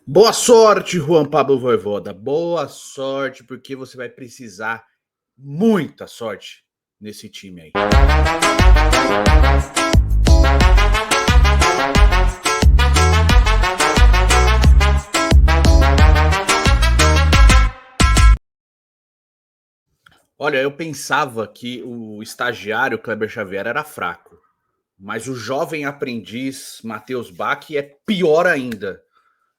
Boa sorte, Juan Pablo Vojvoda. Boa sorte, porque você vai precisar muita sorte nesse time aí. Olha, eu pensava que o estagiário Kleber Xavier era fraco, mas o jovem aprendiz Matheus Bach é pior ainda.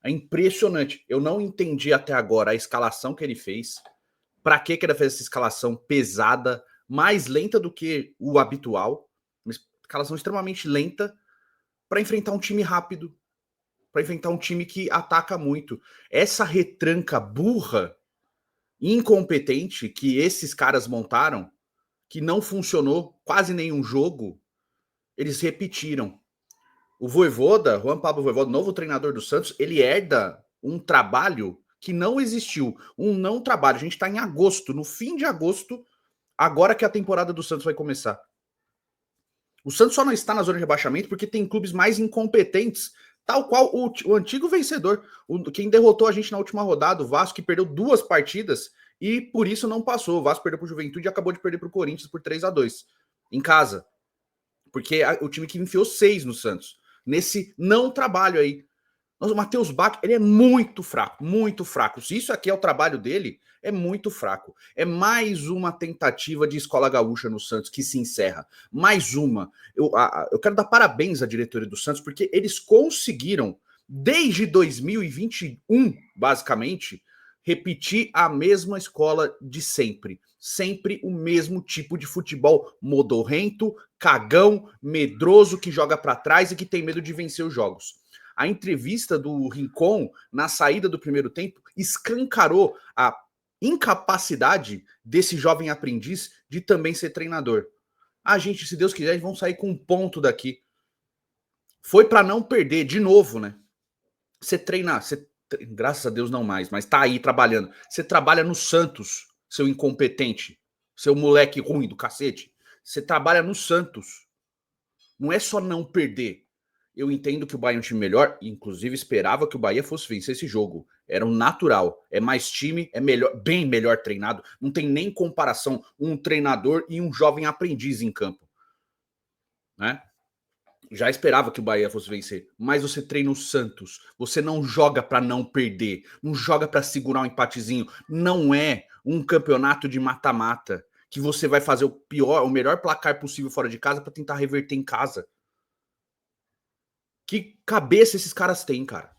É impressionante. Eu não entendi até agora a escalação que ele fez. Para que ele fez essa escalação pesada, mais lenta do que o habitual, uma escalação extremamente lenta para enfrentar um time rápido, para enfrentar um time que ataca muito. Essa retranca burra, incompetente que esses caras montaram, que não funcionou quase nenhum jogo, eles repetiram. O Vojvoda, Juan Pablo Vojvoda, novo treinador do Santos, ele herda um trabalho que não existiu, um não trabalho. A gente está em agosto, no fim de agosto, agora que a temporada do Santos vai começar. O Santos só não está na zona de rebaixamento porque tem clubes mais incompetentes, tal qual o antigo vencedor, quem derrotou a gente na última rodada, o Vasco, que perdeu 2 partidas e por isso não passou. O Vasco perdeu para o Juventude e acabou de perder para o Corinthians por 3-2 em casa. Porque o time que enfiou 6 no Santos. Nesse não trabalho aí. Mas o Matheus Bach, ele é muito fraco, muito fraco. Se isso aqui é o trabalho dele, é muito fraco. É mais uma tentativa de escola gaúcha no Santos que se encerra. Mais uma. Eu quero dar parabéns à diretoria do Santos, porque eles conseguiram, desde 2021, basicamente, repetir a mesma escola de sempre. Sempre o mesmo tipo de futebol modorrento, cagão, medroso, que joga para trás e que tem medo de vencer os jogos. A entrevista do Rincon na saída do primeiro tempo escancarou a incapacidade desse jovem aprendiz de também ser treinador. Ah, gente, se Deus quiser, vão sair com um ponto daqui. Foi para não perder de novo, né? Você treina, graças a Deus não mais, mas tá aí trabalhando. Você trabalha no Santos, seu incompetente, seu moleque ruim do cacete. Você trabalha no Santos. Não é só não perder. Eu entendo que o Bahia é um time melhor, inclusive esperava que o Bahia fosse vencer esse jogo. Era um natural. É mais time, é melhor, bem melhor treinado. Não tem nem comparação um treinador e um jovem aprendiz em campo, né? Já esperava que o Bahia fosse vencer, mas você treina o Santos. Você não joga para não perder, não joga para segurar um empatezinho. Não é um campeonato de mata-mata que você vai fazer o melhor placar possível fora de casa para tentar reverter em casa. Que cabeça esses caras têm, cara?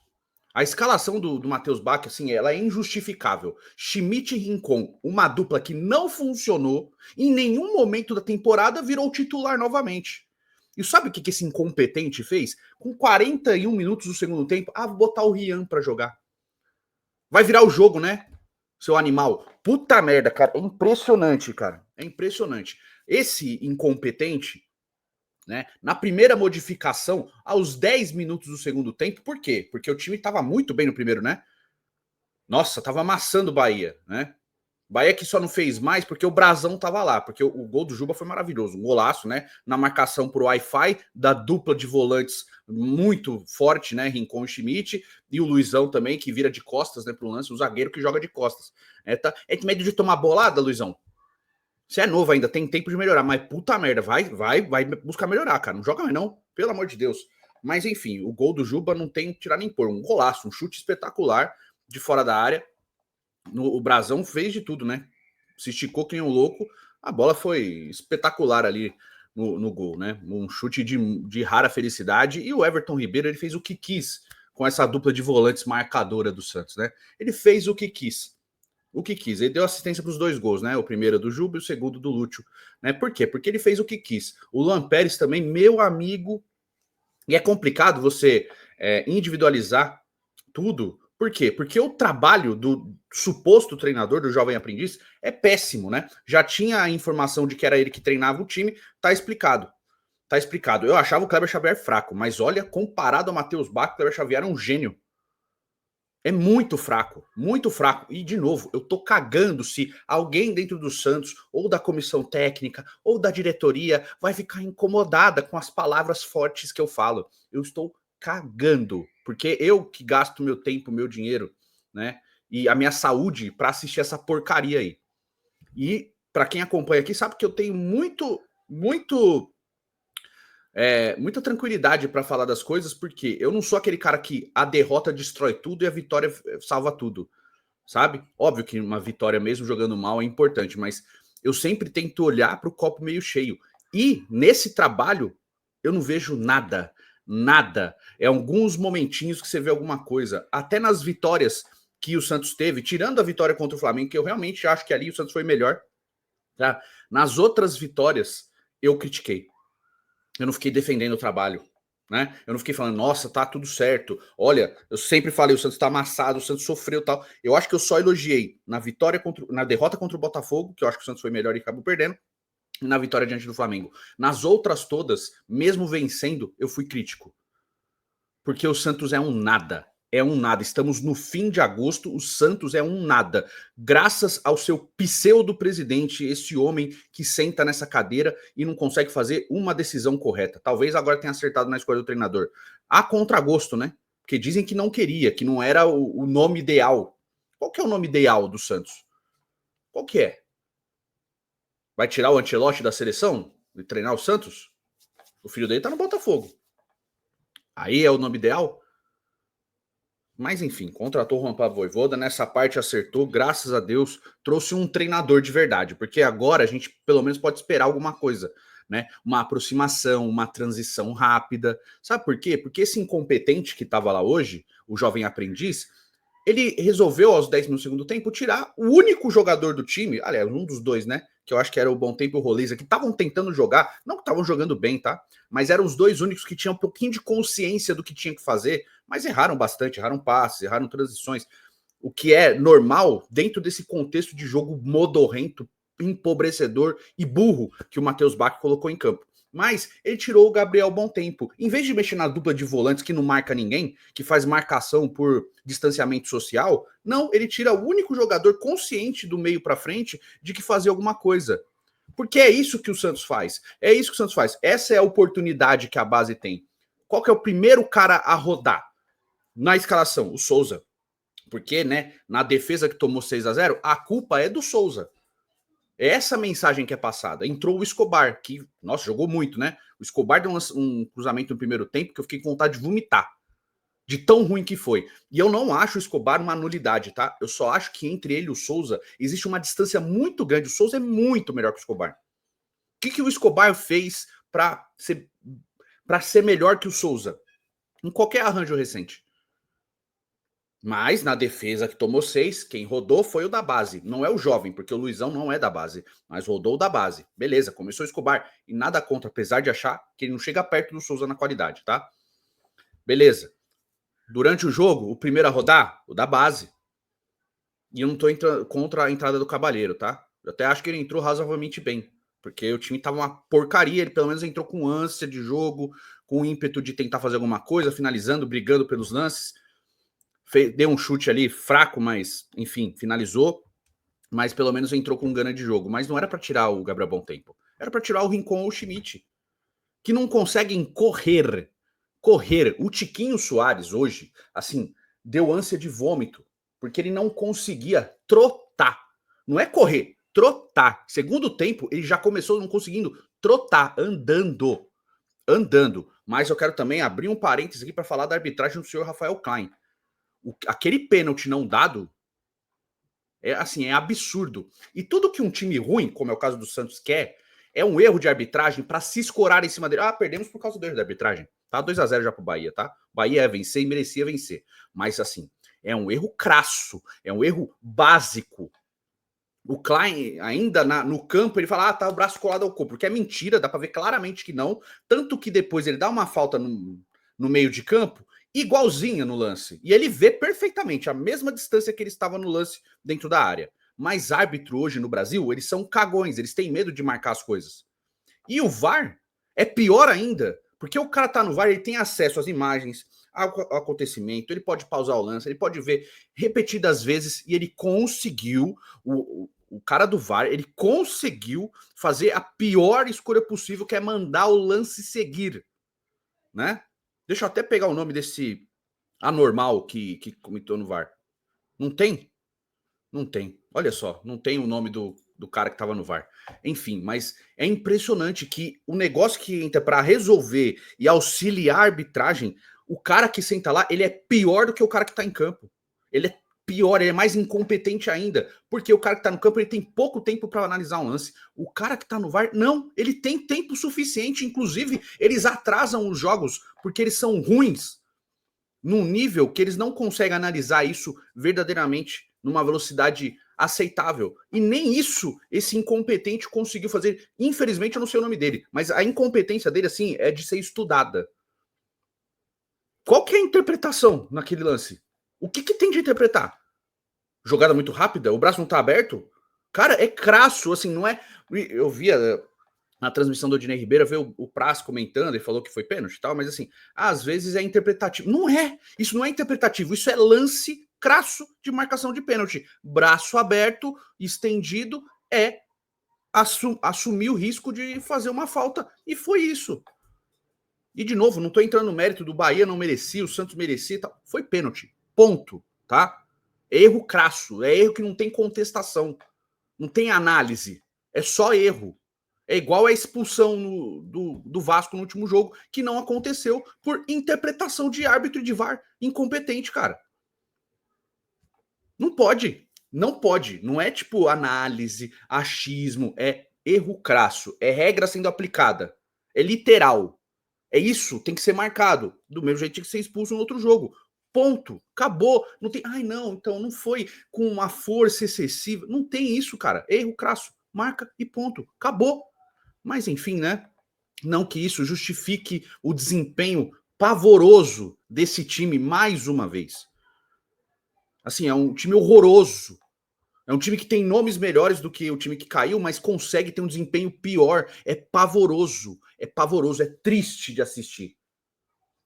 A escalação do Matheus Bach, assim, ela é injustificável. Schmidt e Rincon, uma dupla que não funcionou, em nenhum momento da temporada virou titular novamente. E sabe o que esse incompetente fez? Com 41 minutos do segundo tempo, vou botar o Rian pra jogar. Vai virar o jogo, né? Seu animal. Puta merda, cara. É impressionante, cara. É impressionante. Esse incompetente, né? Na primeira modificação, aos 10 minutos do segundo tempo, por quê? Porque o time estava muito bem no primeiro, né? Nossa, tava amassando o Bahia, né? Bahia que só não fez mais porque o Brasão tava lá, porque o gol do Juba foi maravilhoso, um golaço, né? Na marcação pro Wi-Fi da dupla de volantes muito forte, né? Rincon e Schmidt, e o Luizão também, que vira de costas, né, pro lance, o zagueiro que joga de costas. É de medo de tomar bolada, Luizão? Você é novo ainda, tem tempo de melhorar, mas puta merda, vai buscar melhorar, cara. Não joga mais não, pelo amor de Deus. Mas enfim, o gol do Juba não tem que tirar nem pôr, um golaço, um chute espetacular de fora da área. O Brasão fez de tudo, né? Se esticou que nem um louco, a bola foi espetacular ali no gol, né? Um chute de rara felicidade. E o Everton Ribeiro, ele fez o que quis com essa dupla de volantes marcadora do Santos, né? Ele fez o que quis. O que quis. Ele deu assistência para os 2 gols, né? O primeiro do Juba e o segundo do Lúcio. Né? Por quê? Porque ele fez o que quis. O Luan Pérez também, meu amigo. E é complicado você individualizar tudo. Por quê? Porque o trabalho do suposto treinador, do jovem aprendiz, é péssimo, né? Já tinha a informação de que era ele que treinava o time, tá explicado. Tá explicado. Eu achava o Kleber Xavier fraco, mas olha, comparado ao Matheus Bach, o Kleber Xavier é um gênio. É muito fraco, muito fraco. E, de novo, eu tô cagando se alguém dentro do Santos, ou da comissão técnica, ou da diretoria, vai ficar incomodada com as palavras fortes que eu falo. Eu estou cagando, porque eu que gasto meu tempo, meu dinheiro, né, e a minha saúde para assistir essa porcaria aí. E para quem acompanha aqui sabe que eu tenho muita tranquilidade para falar das coisas, porque eu não sou aquele cara que a derrota destrói tudo e a vitória salva tudo, sabe? Óbvio que uma vitória mesmo jogando mal é importante, mas eu sempre tento olhar para o copo meio cheio. E nesse trabalho eu não vejo nada, nada. É alguns momentinhos que você vê alguma coisa. Até nas vitórias que o Santos teve, tirando a vitória contra o Flamengo, que eu realmente acho que ali o Santos foi melhor, tá? Nas outras vitórias eu critiquei. Eu não fiquei defendendo o trabalho, né? Eu não fiquei falando, nossa, tá tudo certo. Olha, eu sempre falei, o Santos tá amassado, o Santos sofreu e tal. Eu acho que eu só elogiei na derrota contra o Botafogo, que eu acho que o Santos foi melhor e acabou perdendo, e na vitória diante do Flamengo. Nas outras todas, mesmo vencendo, eu fui crítico. Porque o Santos é um nada. É um nada. Estamos no fim de agosto, o Santos é um nada. Graças ao seu pseudo-presidente, esse homem que senta nessa cadeira e não consegue fazer uma decisão correta. Talvez agora tenha acertado na escolha do treinador. A contragosto, né? Porque dizem que não queria, que não era o nome ideal. Qual que é o nome ideal do Santos? Qual que é? Vai tirar o Ancelotti da seleção e treinar o Santos? O filho dele tá no Botafogo. Aí é o nome ideal? Mas enfim, contratou o Juan Pablo Vojvoda, nessa parte acertou, graças a Deus, trouxe um treinador de verdade, porque agora a gente pelo menos pode esperar alguma coisa, né? Uma aproximação, uma transição rápida. Sabe por quê? Porque esse incompetente que estava lá hoje, o jovem aprendiz, ele resolveu aos 10 minutos do segundo tempo tirar o único jogador do time, aliás, um dos dois, né? Que eu acho que era o Bom Tempo e o Roleza, que estavam tentando jogar, não que estavam jogando bem, tá? Mas eram os dois únicos que tinham um pouquinho de consciência do que tinha que fazer, mas erraram bastante, erraram passes, erraram transições, o que é normal dentro desse contexto de jogo modorrento, empobrecedor e burro que o Matheus Bach colocou em campo. Mas ele tirou o Gabriel Bom Tempo. Em vez de mexer na dupla de volantes que não marca ninguém, que faz marcação por distanciamento social, não, ele tira o único jogador consciente do meio para frente de que fazer alguma coisa. Porque é isso que o Santos faz. É isso que o Santos faz. Essa é a oportunidade que a base tem. Qual que é o primeiro cara a rodar na escalação? O Souza. Porque, né, na defesa que tomou 6-0, a culpa é do Souza. É essa mensagem que é passada. Entrou o Escobar, que, nossa, jogou muito, né? O Escobar deu um cruzamento no primeiro tempo que eu fiquei com vontade de vomitar. De tão ruim que foi. E eu não acho o Escobar uma nulidade, tá? Eu só acho que entre ele e o Souza existe uma distância muito grande. O Souza é muito melhor que o Escobar. O que o Escobar fez para ser melhor que o Souza? Em qualquer arranjo recente. Mas na defesa que tomou 6, quem rodou foi o da base. Não é o jovem, porque o Luizão não é da base, mas rodou o da base. Beleza, começou o Escobar. E nada contra, apesar de achar que ele não chega perto do Souza na qualidade, tá? Beleza. Durante o jogo, o primeiro a rodar, o da base. E eu não tô contra a entrada do Cabalheiro, tá? Eu até acho que ele entrou razoavelmente bem. Porque o time tava uma porcaria, ele pelo menos entrou com ânsia de jogo, com ímpeto de tentar fazer alguma coisa, finalizando, brigando pelos lances. Deu um chute ali fraco, mas enfim, finalizou. Mas pelo menos entrou com gana de jogo. Mas não era para tirar o Gabriel Bom Tempo. Era para tirar o Rincon ou o Schmidt, que não conseguem correr. Correr. O Tiquinho Soares hoje, assim, deu ânsia de vômito, porque ele não conseguia trotar. Não é correr, trotar. Segundo tempo, ele já começou não conseguindo trotar, andando. Andando. Mas eu quero também abrir um parênteses aqui para falar da arbitragem do senhor Rafael Klein. Aquele pênalti não dado é assim, é absurdo. E tudo que um time ruim, como é o caso do Santos, quer, é um erro de arbitragem para se escorar em cima dele. Ah, perdemos por causa do erro da arbitragem. Tá 2-0 já pro Bahia, tá? Bahia ia vencer e merecia vencer. Mas assim, é um erro crasso, é um erro básico. O Klein, ainda no campo, ele fala, tá o braço colado ao corpo, porque é mentira, dá para ver claramente que não. Tanto que depois ele dá uma falta no meio de campo, igualzinha no lance. E ele vê perfeitamente a mesma distância que ele estava no lance dentro da área. Mas árbitro hoje no Brasil, eles são cagões, eles têm medo de marcar as coisas. E o VAR é pior ainda, porque o cara tá no VAR, ele tem acesso às imagens, ao acontecimento, ele pode pausar o lance, ele pode ver repetidas vezes e ele conseguiu, o cara do VAR, ele conseguiu fazer a pior escolha possível, que é mandar o lance seguir, né? Deixa eu até pegar o nome desse anormal que comentou no VAR. Não tem? Não tem. Olha só, não tem o nome do cara que estava no VAR. Enfim, mas é impressionante que o negócio que entra para resolver e auxiliar a arbitragem, o cara que senta lá, ele é pior do que o cara que tá em campo. Ele é pior, ele é mais incompetente ainda, porque o cara que tá no campo, ele tem pouco tempo para analisar um lance. O cara que tá no VAR, não, ele tem tempo suficiente, inclusive eles atrasam os jogos porque eles são ruins num nível que eles não conseguem analisar isso verdadeiramente numa velocidade aceitável. E nem isso esse incompetente conseguiu fazer. Infelizmente, eu não sei o nome dele, mas a incompetência dele, assim, é de ser estudada. Qual que é a interpretação naquele lance? O que tem de interpretar? Jogada muito rápida? O braço não tá aberto? Cara, é crasso, assim, não é. Eu via na transmissão do Odinei Ribeiro, veio o Praz comentando e falou que foi pênalti e tal, mas assim, às vezes é interpretativo. Não é, isso não é interpretativo, isso é lance crasso de marcação de pênalti. Braço aberto, estendido, é assumir o risco de fazer uma falta, e foi isso. E de novo, não tô entrando no mérito do Bahia não merecia, o Santos merecia e tal. Foi pênalti, ponto, tá? Erro crasso, é erro que não tem contestação, não tem análise, é só erro. É igual a expulsão do Vasco no último jogo, que não aconteceu por interpretação de árbitro e de VAR incompetente, cara. Não pode. Não pode. Não é tipo análise, achismo, é erro crasso. É regra sendo aplicada. É literal. É isso, tem que ser marcado. Do mesmo jeito que ser expulso no outro jogo. Ponto. Acabou. Não tem. Ai, não, então não foi com uma força excessiva. Não tem isso, cara. Erro crasso. Marca e ponto. Acabou. Mas enfim, né? Não que isso justifique o desempenho pavoroso desse time mais uma vez. Assim, é um time horroroso. É um time que tem nomes melhores do que o time que caiu, mas consegue ter um desempenho pior. É pavoroso. É pavoroso. É triste de assistir.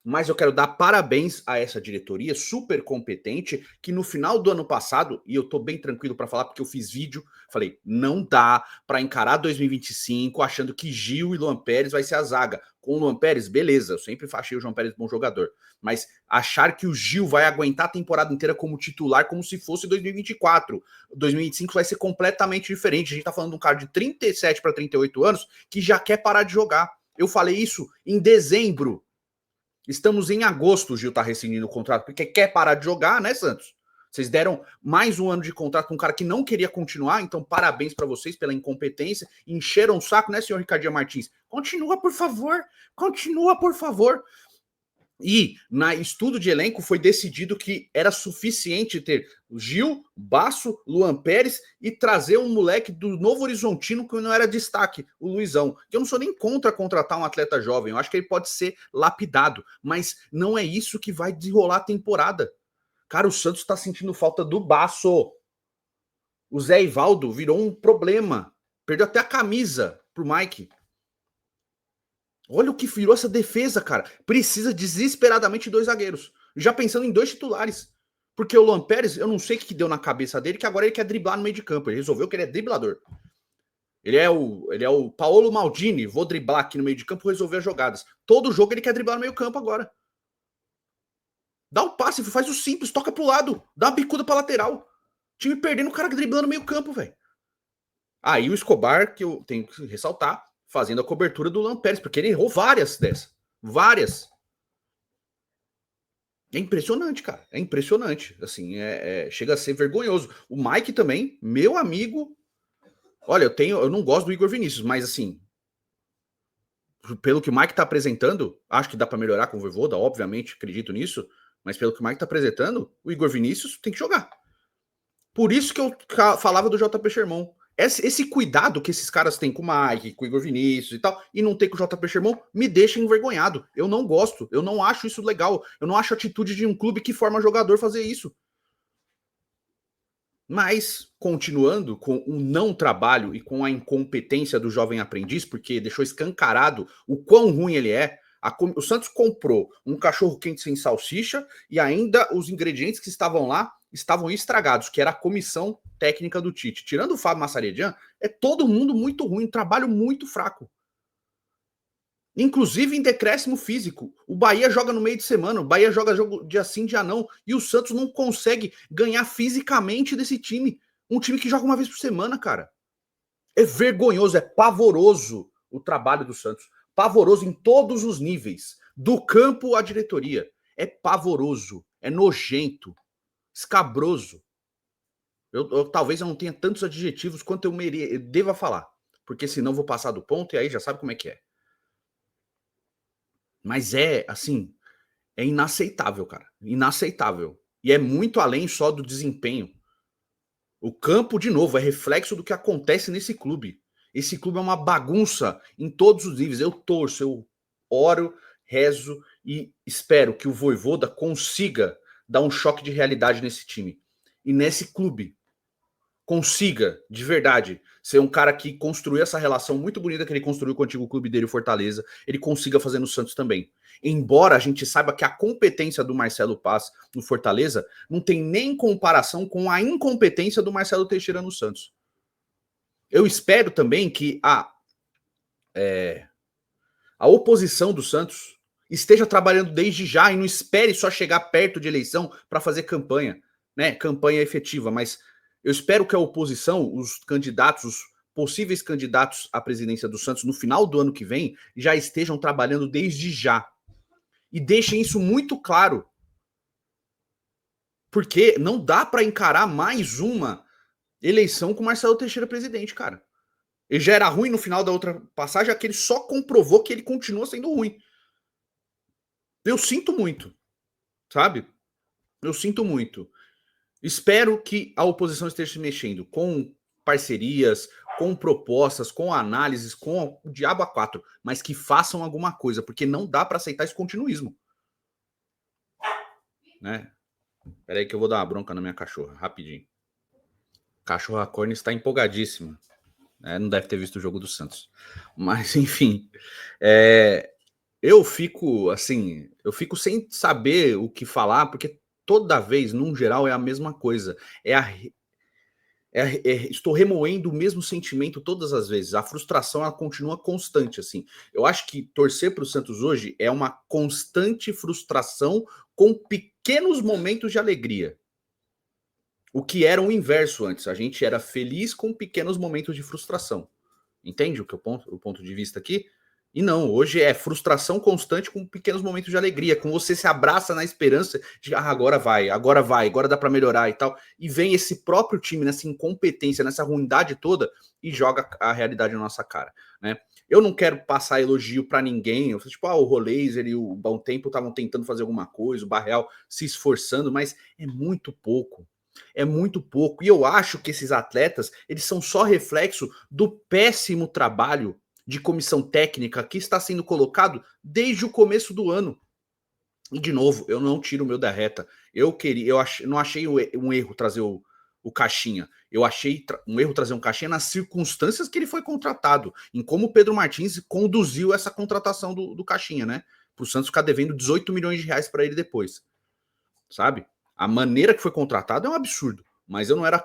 Mas eu quero dar parabéns a essa diretoria super competente que no final do ano passado, e eu tô bem tranquilo para falar porque eu fiz vídeo, falei, não dá para encarar 2025 achando que Gil e Luan Pérez vai ser a zaga. Com o Luan Pérez, beleza, eu sempre achei o João Pérez bom jogador, mas achar que o Gil vai aguentar a temporada inteira como titular como se fosse 2024. 2025 vai ser completamente diferente. A gente tá falando de um cara de 37 para 38 anos que já quer parar de jogar. Eu falei isso em dezembro. Estamos em agosto, o Gil tá rescindindo o contrato, porque quer parar de jogar, né, Santos? Vocês deram mais um ano de contrato com um cara que não queria continuar, então parabéns para vocês pela incompetência. Encheram o saco, né, senhor Ricardinho Martins? Continua, por favor. Continua, por favor. E na estudo de elenco foi decidido que era suficiente ter Gil, Basso, Luan Pérez e trazer um moleque do Novo Horizontino que não era destaque, o Luizão. Eu não sou nem contra contratar um atleta jovem, eu acho que ele pode ser lapidado, mas não é isso que vai desenrolar a temporada. Cara, o Santos tá sentindo falta do Basso. O Zé Ivaldo virou um problema. Perdeu até a camisa pro Mike. Olha o que virou essa defesa, cara. Precisa desesperadamente de dois zagueiros. Já pensando em dois titulares. Porque o Luan Pérez, eu não sei o que deu na cabeça dele, que agora ele quer driblar no meio de campo. Ele resolveu que ele é driblador. Ele é o Paolo Maldini, vou driblar aqui no meio de campo, resolver as jogadas. Todo jogo ele quer driblar no meio campo agora. Dá o passe, faz o simples, toca pro lado, dá uma bicuda pra lateral. Time perdendo o cara driblando no meio campo, velho. Aí o Escobar, que eu tenho que ressaltar, fazendo a cobertura do Luan Pérez, porque ele errou várias dessas. Várias. É impressionante, cara. É impressionante. Assim, chega a ser vergonhoso. O Mike também, meu amigo. Olha, eu não gosto do Igor Vinícius, mas assim, pelo que o Mike tá apresentando, acho que dá para melhorar com o Voivoda, obviamente, acredito nisso. Mas pelo que o Mike tá apresentando, o Igor Vinícius tem que jogar. Por isso que eu falava do JP Sherman. Esse cuidado que esses caras têm com o Mike, com o Igor Vinícius e tal, e não tem com o JP Sherman, me deixa envergonhado. Eu não gosto, eu não acho isso legal. Eu não acho a atitude de um clube que forma jogador fazer isso. Mas, continuando com o não trabalho e com a incompetência do jovem aprendiz, porque deixou escancarado o quão ruim ele é, o Santos comprou um cachorro quente sem salsicha e ainda os ingredientes que estavam lá estavam estragados, que era a comissão técnica do Tite. Tirando o Fábio Massaredian, é todo mundo muito ruim, um trabalho muito fraco. Inclusive em decréscimo físico. O Bahia joga no meio de semana, o Bahia joga jogo dia sim, dia não, e o Santos não consegue ganhar fisicamente desse time. Um time que joga uma vez por semana, cara. É vergonhoso, é pavoroso o trabalho do Santos. Pavoroso em todos os níveis, do campo à diretoria. É pavoroso, é nojento, escabroso. Talvez eu não tenha tantos adjetivos quanto eu deva falar, porque senão vou passar do ponto e aí já sabe como é que é. Mas é, assim, é inaceitável, cara. Inaceitável. E é muito além só do desempenho. O campo, de novo, é reflexo do que acontece nesse clube. Esse clube é uma bagunça em todos os níveis. Eu torço, eu oro, rezo e espero que o Vojvoda consiga dar um choque de realidade nesse time. E nesse clube. Consiga, de verdade, ser um cara que construiu essa relação muito bonita que ele construiu com o antigo clube dele, o Fortaleza, ele consiga fazer no Santos também. Embora a gente saiba que a competência do Marcelo Paz no Fortaleza não tem nem comparação com a incompetência do Marcelo Teixeira no Santos. Eu espero também que a oposição do Santos esteja trabalhando desde já e não espere só chegar perto de eleição para fazer campanha, né? Campanha efetiva, mas eu espero que a oposição, os candidatos, os possíveis candidatos à presidência do Santos no final do ano que vem, já estejam trabalhando desde já. E deixem isso muito claro. Porque não dá para encarar mais uma eleição com Marcelo Teixeira presidente, cara. Ele já era ruim no final da outra passagem, que ele só comprovou que ele continua sendo ruim. Eu sinto muito, sabe? Eu sinto muito. Espero que a oposição esteja se mexendo com parcerias, com propostas, com análises, com o diabo a quatro, mas que façam alguma coisa, porque não dá para aceitar esse continuismo. Né? Peraí que eu vou dar uma bronca na minha cachorra, rapidinho. Cachorra corne está empolgadíssima. Não deve ter visto o jogo do Santos. Mas, enfim. Eu fico, assim, sem saber o que falar, porque toda vez, num geral, é a mesma coisa. Estou remoendo o mesmo sentimento todas as vezes. A frustração, ela continua constante, assim. Eu acho que torcer para o Santos hoje é uma constante frustração com pequenos momentos de alegria. O que era o inverso antes. A gente era feliz com pequenos momentos de frustração. Entende o ponto de vista aqui? E não, hoje é frustração constante com pequenos momentos de alegria, com você se abraça na esperança de agora vai, agora dá para melhorar e tal. E vem esse próprio time nessa incompetência, nessa ruindade toda e joga a realidade na nossa cara, né? Eu não quero passar elogio para ninguém, eu tipo, o Rolaser e o Bom Tempo estavam tentando fazer alguma coisa, o Barreal se esforçando, mas é muito pouco. É muito pouco. E eu acho que esses atletas, eles são só reflexo do péssimo trabalho de comissão técnica que está sendo colocado desde o começo do ano. E de novo, eu não tiro o meu da reta. Não achei um erro trazer o Caixinha. Eu achei um erro trazer um Caixinha nas circunstâncias que ele foi contratado, em como o Pedro Martins conduziu essa contratação do Caixinha, né? Para o Santos ficar devendo 18 milhões de reais para ele depois, sabe? A maneira que foi contratado é um absurdo, mas eu não era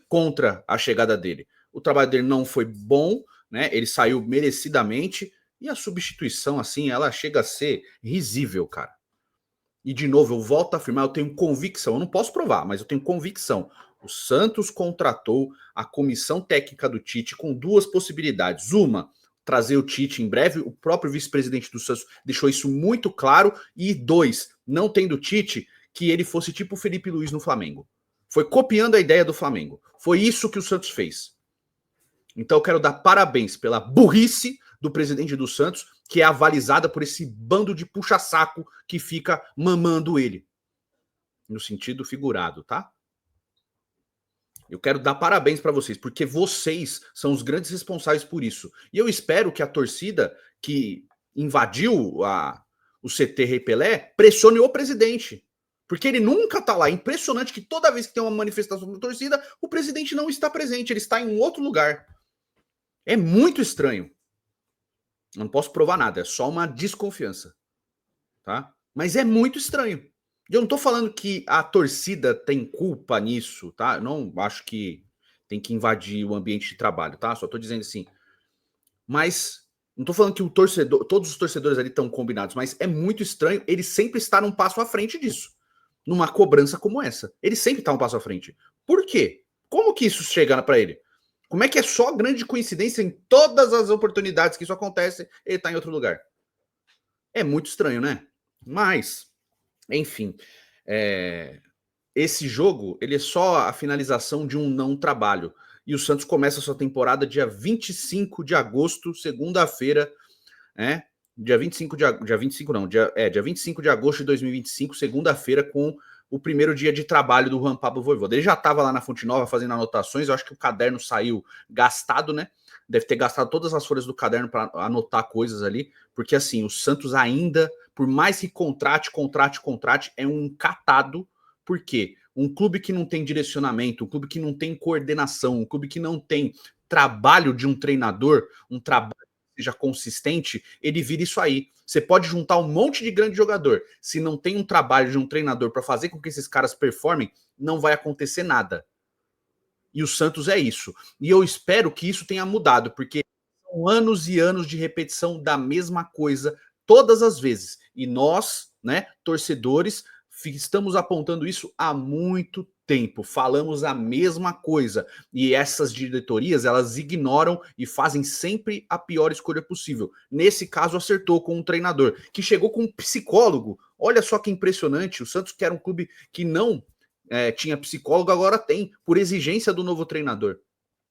contra a chegada dele. O trabalho dele não foi bom, né? Ele saiu merecidamente e a substituição, assim, ela chega a ser risível, cara. E de novo, eu volto a afirmar, eu tenho convicção, eu não posso provar, mas eu tenho convicção. O Santos contratou a comissão técnica do Tite com duas possibilidades. Uma, trazer o Tite em breve, o próprio vice-presidente do Santos deixou isso muito claro. E dois, não tendo o Tite, que ele fosse tipo o Felipe Luiz no Flamengo. Foi copiando a ideia do Flamengo. Foi isso que o Santos fez. Então eu quero dar parabéns pela burrice do presidente do Santos, que é avalizada por esse bando de puxa-saco que fica mamando ele. No sentido figurado, tá? Eu quero dar parabéns para vocês, porque vocês são os grandes responsáveis por isso. E eu espero que a torcida que invadiu o CT Rei Pelé pressione o presidente. Porque ele nunca tá lá. É impressionante que toda vez que tem uma manifestação da torcida, o presidente não está presente, ele está em um outro lugar. É muito estranho. Não posso provar nada, é só uma desconfiança, tá? Mas é muito estranho. E eu não tô falando que a torcida tem culpa nisso, tá? Eu não acho que tem que invadir o ambiente de trabalho, tá? Só tô dizendo assim. Mas Não tô falando que o torcedor, todos os torcedores ali estão combinados, mas é muito estranho ele sempre estar um passo à frente disso. Numa cobrança como essa. Ele sempre está um passo à frente. Por quê? Como que isso chega para ele? Como é que é só grande coincidência em todas as oportunidades que isso acontece, ele tá em outro lugar? É muito estranho, né? Mas, enfim, esse jogo ele é só a finalização de um não trabalho. E o Santos começa a sua temporada dia 25 de agosto, segunda-feira, né? Dia 25 dia 25 não, dia 25 de agosto de 2025, segunda-feira, com o primeiro dia de trabalho do Juan Pablo Vojvoda. Ele já estava lá na Fonte Nova fazendo anotações, eu acho que o caderno saiu gastado, né? Deve ter gastado todas as folhas do caderno para anotar coisas ali, porque assim, o Santos ainda, por mais que contrate, é um catado, porque um clube que não tem direcionamento, um clube que não tem coordenação, um clube que não tem trabalho de um treinador, um trabalho seja consistente, ele vira isso aí. Você pode juntar um monte de grande jogador. Se não tem um trabalho de um treinador para fazer com que esses caras performem, não vai acontecer nada. E o Santos é isso. E eu espero que isso tenha mudado, porque são anos e anos de repetição da mesma coisa todas as vezes. E nós, né, torcedores, estamos apontando isso há muito tempo. Falamos a mesma coisa. E essas diretorias, elas ignoram e fazem sempre a pior escolha possível. Nesse caso, acertou com um treinador que chegou com um psicólogo. Olha só que impressionante. O Santos, que era um clube que não tinha psicólogo, agora tem, por exigência do novo treinador.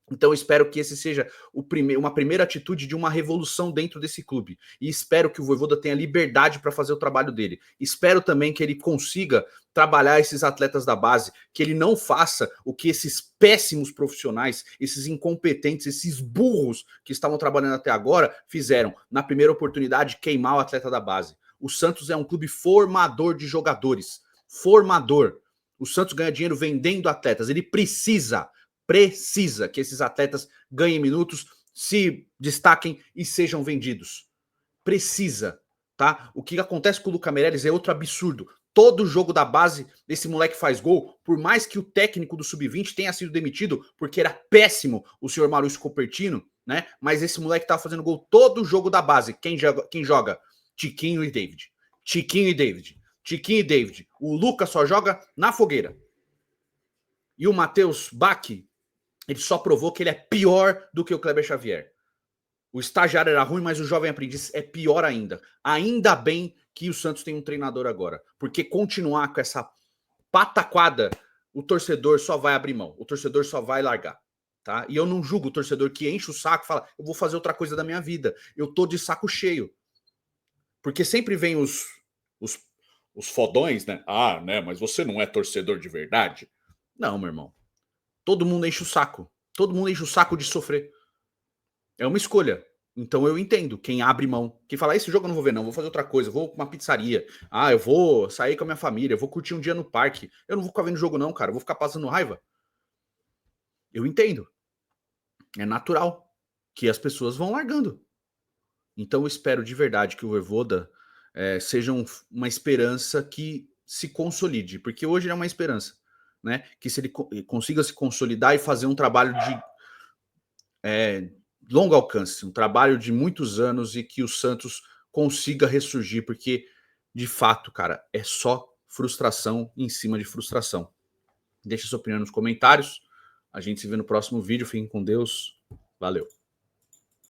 Então, eu espero que esse seja uma primeira atitude de uma revolução dentro desse clube. E espero que o Vojvoda tenha liberdade para fazer o trabalho dele. Espero também que ele consiga trabalhar esses atletas da base, que ele não faça o que esses péssimos profissionais, esses incompetentes, esses burros que estavam trabalhando até agora fizeram. Na primeira oportunidade, queimar o atleta da base. O Santos é um clube formador de jogadores. Formador. O Santos ganha dinheiro vendendo atletas. Ele precisa que esses atletas ganhem minutos, se destaquem e sejam vendidos. Precisa, tá? O que acontece com o Luca Meireles é outro absurdo. Todo jogo da base, esse moleque faz gol, por mais que o técnico do Sub-20 tenha sido demitido, porque era péssimo o senhor Maurício Cupertino, né? Mas esse moleque tá fazendo gol todo jogo da base. Quem joga? Tiquinho e David. Tiquinho e David. Tiquinho e David. O Luca só joga na fogueira. E o Matheus Bach, ele só provou que ele é pior do que o Kleber Xavier. O estagiário era ruim, mas o jovem aprendiz é pior ainda. Ainda bem que o Santos tem um treinador agora. Porque continuar com essa pataquada, o torcedor só vai abrir mão. O torcedor só vai largar. Tá? E eu não julgo o torcedor que enche o saco e fala, eu vou fazer outra coisa da minha vida. Eu tô de saco cheio. Porque sempre vem os fodões, né? Ah, né? Mas você não é torcedor de verdade? Não, meu irmão. Todo mundo enche o saco. Todo mundo enche o saco de sofrer. É uma escolha. Então eu entendo quem abre mão. Quem fala, esse jogo eu não vou ver não, vou fazer outra coisa, vou pra uma pizzaria. Ah, eu vou sair com a minha família, eu vou curtir um dia no parque. Eu não vou ficar vendo jogo não, cara, eu vou ficar passando raiva. Eu entendo. É natural que as pessoas vão largando. Então eu espero de verdade que o Vojvoda seja uma esperança que se consolide. Porque hoje é uma esperança. Né? Que se ele consiga se consolidar e fazer um trabalho de longo alcance, um trabalho de muitos anos e que o Santos consiga ressurgir, porque de fato, cara, é só frustração em cima de frustração. Deixa sua opinião nos comentários. A gente se vê no próximo vídeo. Fiquem com Deus. Valeu.